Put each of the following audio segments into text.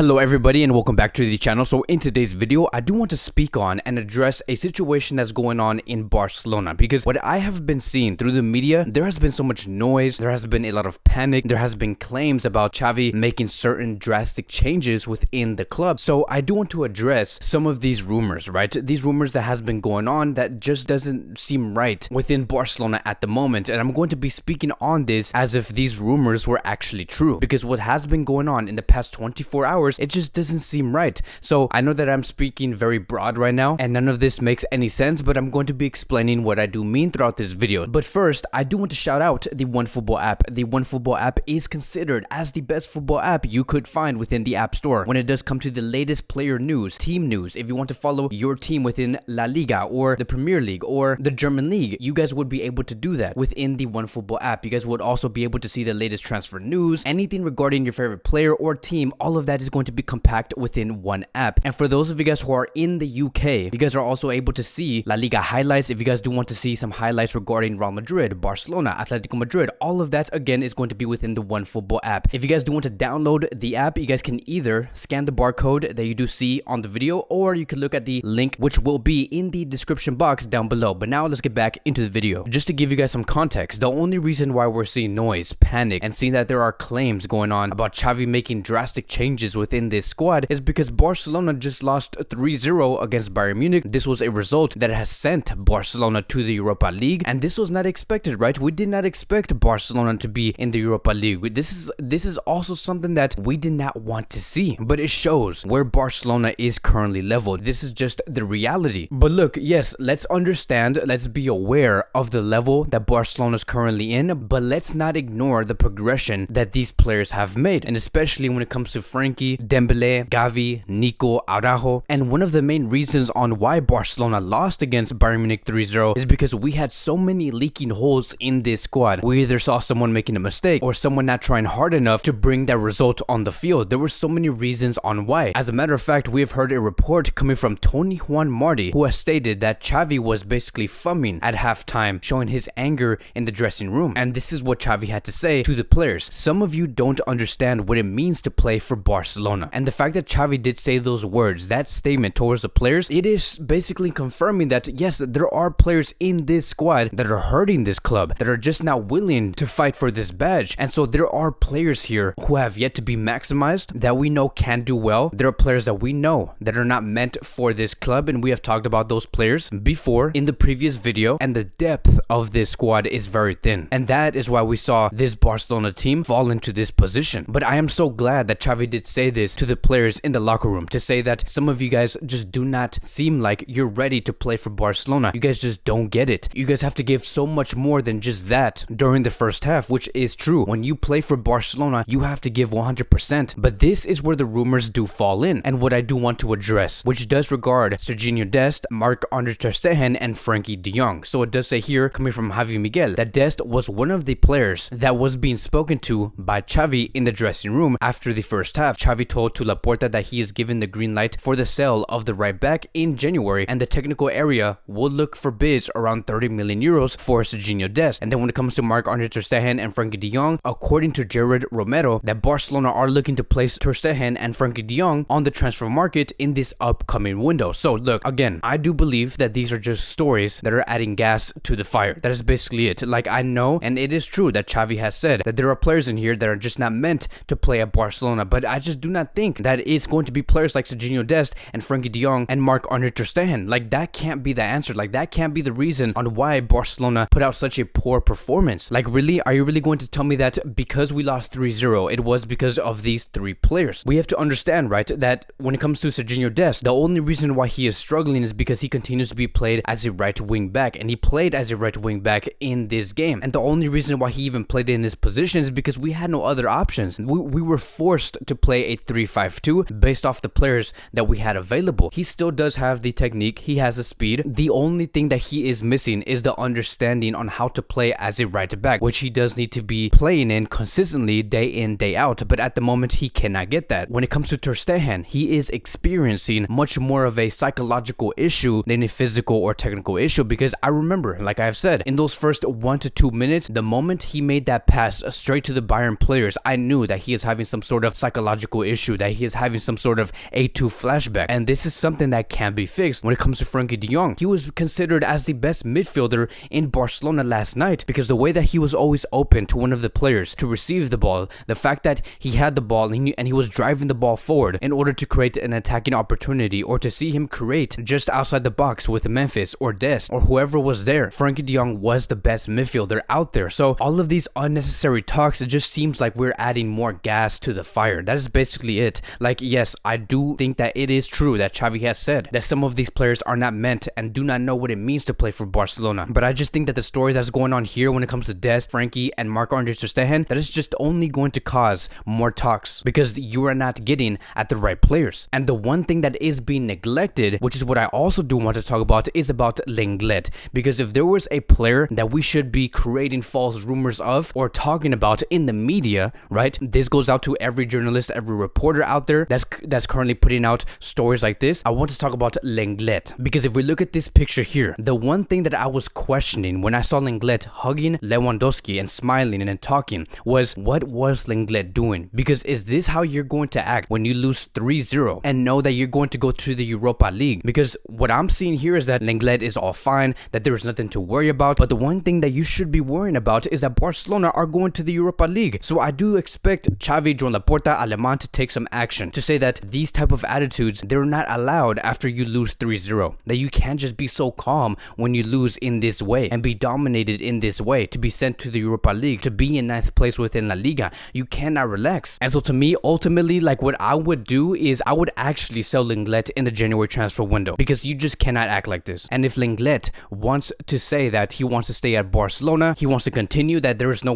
Hello everybody and welcome back to the channel. So in today's video, I do want to speak on and address a situation that's going on in Barcelona, because what I have been seeing through the media, there has been so much noise, there has been a lot of panic, there has been claims about Xavi making certain drastic changes within the club. So I do want to address some of these rumors, right? These rumors that has been going on that just doesn't seem right within Barcelona at the moment. And I'm going to be speaking on this as if these rumors were actually true, because what has been going on in the past 24 hours, it just doesn't seem right. So I know that I'm speaking very broad right now and none of this makes any sense, but I'm going to be explaining what I do mean throughout this video. But first, I do want to shout out the OneFootball app. The OneFootball app is considered as the best football app you could find within the App Store when it does come to the latest player news, team news. If you want to follow your team within La Liga or the Premier League or the German League, you guys would be able to do that within the OneFootball app. You guys would also be able to see the latest transfer news, anything regarding your favorite player or team. All of that is going to be compact within one app. And for those of you guys who are in the UK, you guys are also able to see La Liga highlights. If you guys do want to see some highlights regarding Real Madrid, Barcelona, Atletico Madrid, all of that again is going to be within the OneFootball app. If you guys do want to download the app, you guys can either scan the barcode that you do see on the video, or you can look at the link which will be in the description box down below. But now let's get back into the video. Just to give you guys some context, the only reason why we're seeing noise, panic, and seeing that there are claims going on about Xavi making drastic changes within this squad is because Barcelona just lost 3-0 against Bayern Munich. This was a result that has sent Barcelona to the Europa League, and this was not expected, right? We did not expect Barcelona to be in the Europa League. This is also something that we did not want to see, but it shows where Barcelona is currently leveled. This is just the reality. But look, yes, let's understand, let's be aware of the level that Barcelona is currently in, but let's not ignore the progression that these players have made, and especially when it comes to Frankie, Dembele, Xavi, Nico, Araujo. And one of the main reasons on why Barcelona lost against Bayern Munich 3-0 is because we had so many leaking holes in this squad. We either saw someone making a mistake or someone not trying hard enough to bring that result on the field. There were so many reasons on why. As a matter of fact, we have heard a report coming from Tony Juan Marti, who has stated that Xavi was basically fumming at halftime, showing his anger in the dressing room. And this is what Xavi had to say to the players. Some of you don't understand what it means to play for Barcelona. And the fact that Xavi did say those words, that statement towards the players, it is basically confirming that yes, there are players in this squad that are hurting this club, that are just not willing to fight for this badge. And so there are players here who have yet to be maximized, that we know can do well. There are players that we know that are not meant for this club, and we have talked about those players before in the previous video, and the depth of this squad is very thin. And that is why we saw this Barcelona team fall into this position. But I am so glad that Xavi did say this to the players in the locker room, to say that some of you guys just do not seem like you're ready to play for Barcelona. You guys just don't get it. You guys have to give so much more than just that during the first half, which is true. When you play for Barcelona, you have to give 100%. But this is where the rumors do fall in, and what I do want to address, which does regard Serginho Dest, Marc-Andre ter Stegen, and Frankie de Jong. So it does say here, coming from Javi Miguel, that Dest was one of the players that was being spoken to by Xavi in the dressing room after the first half. Xavi told to Laporta that he is given the green light for the sale of the right back in January, and the technical area will look for bids around 30 million euros for Serginho Dest. And then when it comes to Marc-Andre ter Stegen and Frankie de Jong, according to Jared Romero, that Barcelona are looking to place ter Stegen and Frankie de Jong on the transfer market in this upcoming window. So look, again, I do believe that these are just stories that are adding gas to the fire. That is basically it. Like, I know, and it is true that Xavi has said that there are players in here that are just not meant to play at Barcelona, but I just do not think that it's going to be players like Serginho Dest and Frankie de Jong and Marc-Andre ter Stegen. Like, that can't be the answer. Like, that can't be the reason on why Barcelona put out such a poor performance. Like, really, are you really going to tell me that because we lost 3-0, it was because of these three players? We have to understand, right, that when it comes to Serginho Dest, the only reason why he is struggling is because he continues to be played as a right wing back, and he played as a right wing back in this game. And the only reason why he even played in this position is because we had no other options. We were forced to play a 3-5-2 based off the players that we had available. He still does have the technique, he has the speed. The only thing that he is missing is the understanding on how to play as a right back, which he does need to be playing in consistently day in, day out. But at the moment, he cannot get that. When it comes to ter Stegen, he is experiencing much more of a psychological issue than a physical or technical issue, because I remember, like I've said, in those first 1 to 2 minutes, the moment he made that pass straight to the Bayern players, I knew that he is having some sort of psychological issue, that he is having some sort of A2 flashback, and this is something that can be fixed when it comes to Frankie de Jong. He was considered as the best midfielder in Barcelona last night because the way that he was always open to one of the players to receive the ball, the fact that he had the ball and he was driving the ball forward in order to create an attacking opportunity, or to see him create just outside the box with Memphis or Dest or whoever was there. Frankie de Jong was the best midfielder out there. So all of these unnecessary talks, it just seems like we're adding more gas to the fire. That is basically it. Like, yes, I do think that it is true that Xavi has said that some of these players are not meant and do not know what it means to play for Barcelona. But I just think that the story that's going on here when it comes to Dest, Frankie, and Marc-Andre ter Stegen, that is just only going to cause more talks because you are not getting at the right players. And the one thing that is being neglected, which is what I also do want to talk about, is about Lenglet. Because if there was a player that we should be creating false rumors of or talking about in the media, right? This goes out to every journalist, every reporter out there that's currently putting out stories like this. I want to talk about Lenglet, because if we look at this picture here, the one thing that I was questioning when I saw Lenglet hugging Lewandowski and smiling and talking was, what was Lenglet doing? Because is this how you're going to act when you lose 3-0 and know that you're going to go to the Europa League? Because what I'm seeing here is that Lenglet is all fine, that there is nothing to worry about, but the one thing that you should be worrying about is that Barcelona are going to the Europa League. So I do expect Xavi, Joan Laporta, Alemán to take some action to say that these type of attitudes, they're not allowed after you lose 3-0, that you can't just be so calm when you lose in this way and be dominated in this way, to be sent to the Europa League, to be in 9th place within La Liga. You cannot relax. And so to me, ultimately, like, what I would do is I would actually sell Lenglet in the January transfer window, because you just cannot act like this. And if Lenglet wants to say that he wants to stay at Barcelona, he wants to continue, that there is no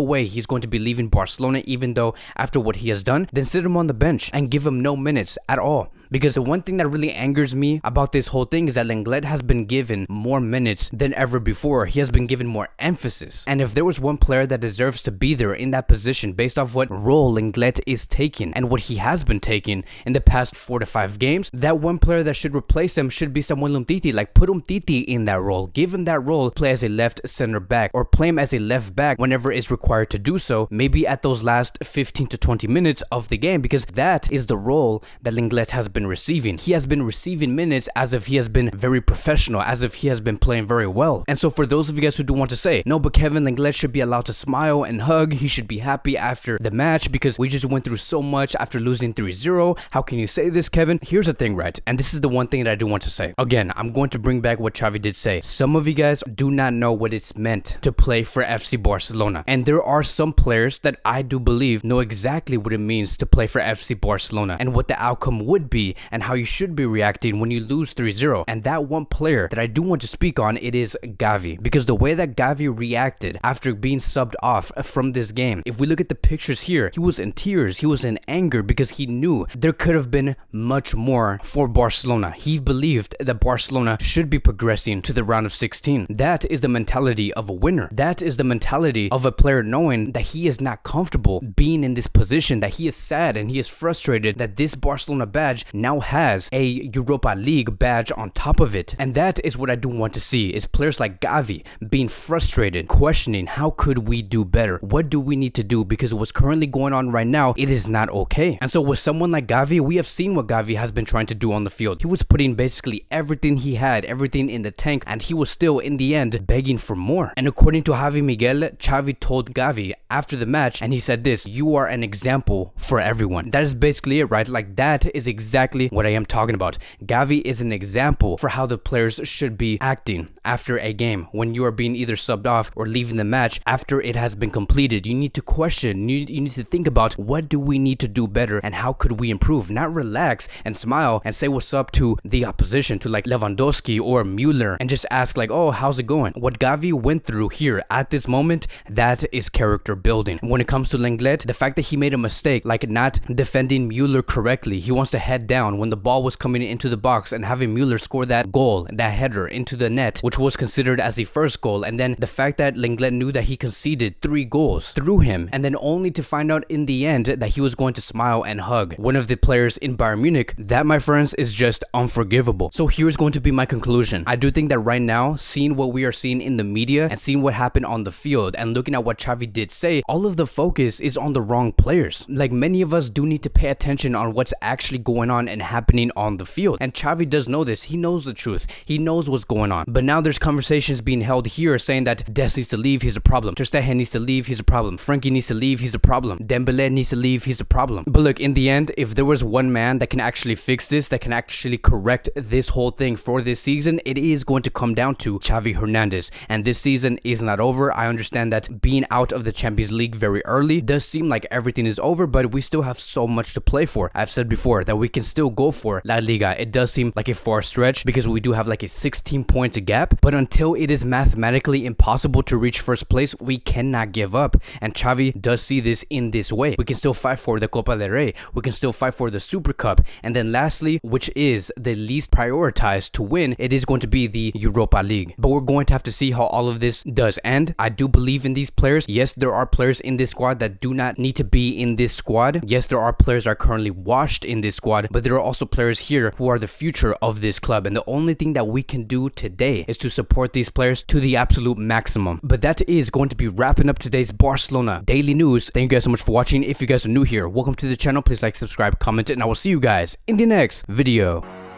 way he's going to be leaving Barcelona, even though after what he has done, then sit him on the bench and give him no minutes at all. Because the one thing that really angers me about this whole thing is that Lenglet has been given more minutes than ever before. He has been given more emphasis. And if there was one player that deserves to be there in that position based off what role Lenglet is taking and what he has been taking in the past 4 to 5 games, that one player that should replace him should be Samuel Umtiti. Like, put Umtiti in that role. Give him that role. Play as a left center back, or play him as a left back whenever is required to do so. Maybe at those last 15 to 20 minutes of the game, because that is the role that Lenglet has been receiving. He has been receiving minutes as if he has been very professional, as if he has been playing very well. And so for those of you guys who do want to say, no, but Kevin, Lenglet should be allowed to smile and hug, he should be happy after the match because we just went through so much after losing 3-0. How can you say this, Kevin? Here's the thing, right? And this is the one thing that I do want to say. Again, I'm going to bring back what Xavi did say. Some of you guys do not know what it's meant to play for FC Barcelona. And there are some players that I do believe know exactly what it means to play for FC Barcelona and what the outcome would be and how you should be reacting when you lose 3-0. And that one player that I do want to speak on, it is Xavi, because the way that Xavi reacted after being subbed off from this game, if we look at the pictures here, he was in tears, he was in anger, because he knew there could have been much more for Barcelona. He believed that Barcelona should be progressing to the round of 16. That is the mentality of a winner. That is the mentality of a player knowing that he is not comfortable being in this position, that he is sad and he is frustrated that this Barcelona badge now has a Europa League badge on top of it. And that is what I do want to see, is players like Xavi being frustrated, questioning, how could we do better? What do we need to do? Because what's currently going on right now, it is not okay. And so with someone like Xavi, we have seen what Xavi has been trying to do on the field. He was putting basically everything he had, everything in the tank, and he was still in the end begging for more. And according to Javi Miguel, Xavi told Xavi after the match, and he said this: you are an example for everyone. That is basically it, right? Like, that is exactly what I am talking about. Xavi is an example for how the players should be acting after a game. When you are being either subbed off or leaving the match after it has been completed, you need to question, you need to think about, what do we need to do better and how could we improve? Not relax and smile and say what's up to the opposition, to like Lewandowski or Müller, and just ask like, oh, how's it going? What Xavi went through here at this moment, that is character building. When it comes to Lenglet, the fact that he made a mistake, like not defending Müller correctly, he wants to head down when the ball was coming into the box, and having Müller score that goal, that header into the net, which was considered as the first goal, and then the fact that Lenglet knew that he conceded 3 goals through him, and then only to find out in the end that he was going to smile and hug one of the players in Bayern Munich, that, my friends, is just unforgivable. So here's going to be my conclusion. I do think that right now, seeing what we are seeing in the media and seeing what happened on the field and looking at what Xavi did say, all of the focus is on the wrong players. Like, many of us do need to pay attention on what's actually going on and happening on the field, and Xavi does know this. He knows the truth. He knows what's going on. But now there's conversations being held here saying that Des needs to leave, he's a problem. Ter Stegen needs to leave, he's a problem. Frankie needs to leave, he's a problem. Dembele needs to leave, he's a problem. But look, in the end, if there was one man that can actually fix this, that can actually correct this whole thing for this season, it is going to come down to Xavi Hernandez. And this season is not over. I understand that being out of the Champions League very early does seem like everything is over, but we still have so much to play for. I've said before that we can still go for La Liga. It does seem like a far stretch because we do have like a 16-point gap, but until it is mathematically impossible to reach first place, we cannot give up. And Xavi does see this in this way. We can still fight for the Copa del Rey. We can still fight for the Super Cup. And then lastly, which is the least prioritized to win, it is going to be the Europa League. But we're going to have to see how all of this does. And I do believe in these players. Yes, there are players in this squad that do not need to be in this squad. Yes, there are players that are currently washed in this squad, but there are also players here who are the future of this club. And the only thing that we can do today is to support these players to the absolute maximum. But that is going to be wrapping up today's Barcelona daily news. Thank you guys so much for watching. If you guys are new here, welcome to the channel. Please like, subscribe, comment, and I will see you guys in the next video.